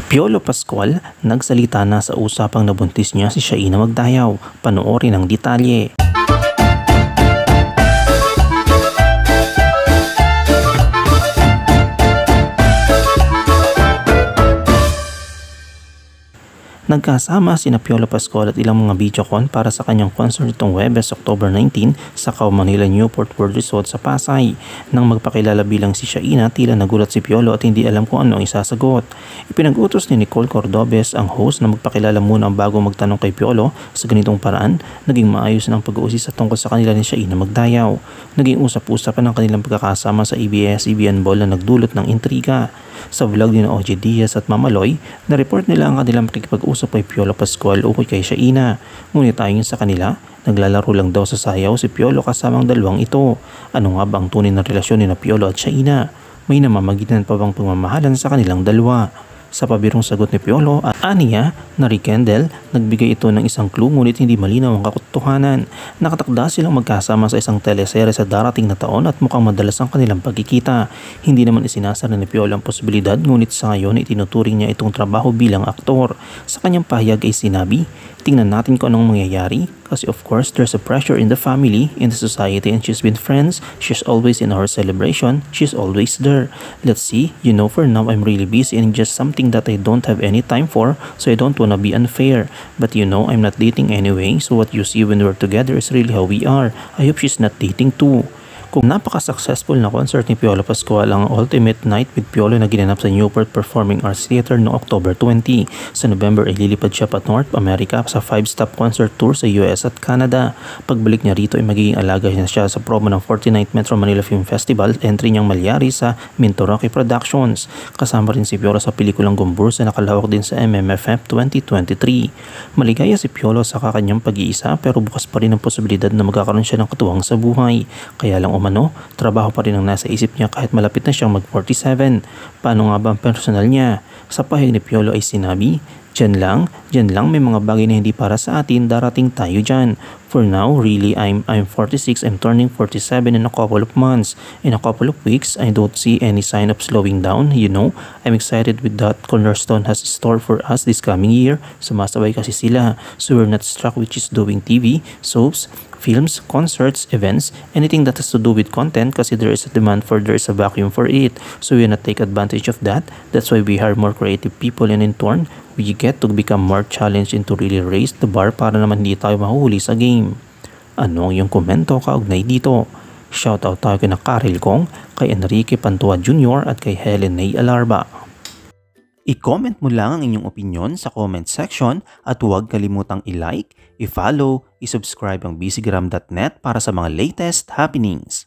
Piolo Pascual nagsalita na sa usapang nabuntis niya si Shaina Magdayaw. Panoorin ang detalye. Nagkasama sina Piolo Pascual at ilang mga videocon para sa kanyang concert itong Huwebes, October 19 sa Cao Manila Newport World Resort sa Pasay. Nang magpakilala bilang si Shaina, tila nagulat si Piolo at hindi alam kung ano ang isasagot. Ipinag-utos ni Nicole Cordobes, ang host, na magpakilala muna bago magtanong kay Piolo. Sa ganitong paraan, naging maayos ng pag-uusisa tungkol sa kanila ni Shaina Magdayaw. Naging usap-usapan ang kanilang pagkakasama sa ABS-CBN Ball na nagdulot ng intriga. Sa vlog ni OJ Diaz at Mama Loy, na-report nila ang kanilang pakikipag-usap kay Piolo Pascual o kay Shaina. Ngunit ayon sa kanila, naglalaro lang daw sa sayaw si Piolo kasamang dalawang ito. Ano nga ba ang tunay na relasyon ni na Piolo at Shaina? May namamagitan pa bang pagmamahalan sa kanilang dalawa? Sa pabirong sagot ni Piolo at aniya na rekindle, nagbigay ito ng isang clue ngunit hindi malinaw ang katotohanan. Nakatakda silang magkasama sa isang teleserye sa darating na taon at mukhang madalas ang kanilang pagkikita. Hindi naman isinasara ni Piolo ang posibilidad ngunit sa ngayon itinuturing niya itong trabaho bilang aktor. Sa kanyang pahayag ay sinabi, "Tingnan natin kung anong mangyayari kasi of course there's a pressure in the family, in the society, and she's been friends. She's always in our celebration. She's always there. Let's see, for now I'm really busy and just something that I don't have any time for, so I don't wanna be unfair. But I'm not dating anyway, so what you see when we're together is really how we are. I hope she's not dating too." Kung napaka-successful na concert ni Piolo Pascual ang Ultimate Night with Piolo na ginanap sa Newport Performing Arts Theater noong October 20. Sa November ay lilipad siya pa North America sa 5-stop concert tour sa US at Canada. Pagbalik niya rito ay magiging alaga na siya sa promo ng 49th Metro Manila Film Festival, entry niyang Malyari sa Minto Rocky Productions. Kasama rin si Piolo sa pelikulang Gumbursa na nakalawak din sa MMFF 2023. Maligaya si Piolo sa kanyang pag-iisa pero bukas pa rin ang posibilidad na magkakaroon siya ng katuwang sa buhay. Kaya lang trabaho pa rin ang nasa isip niya kahit malapit na siyang mag-47. Paano nga ba ang personal niya? Sa pahayag ni Piolo ay sinabi, Diyan lang may mga bagay na hindi para sa atin, darating tayo dyan. For now, really, I'm 46, I'm turning 47 in a couple of months. In a couple of weeks, I don't see any sign of slowing down, I'm excited with that Cornerstone has in store for us this coming year. Sumasabay kasi sila, so we're not struck with just doing TV, soaps, films, concerts, events, anything that has to do with content kasi there is a demand for, there is a vacuum for it. So we wanna take advantage of that. That's why we hire more creative people and in turn, we get to become more challenged and to really raise the bar para naman hindi tayo mahuhuli sa game. Ano ang iyong komento kaugnay dito? Shoutout tayo kay Karel Kong, kay Enrique Pantua Jr. at kay Helen Nay Alarba. I-comment mo lang ang inyong opinion sa comment section at huwag kalimutang i-like, i-follow, i-subscribe ang busygram.net para sa mga latest happenings.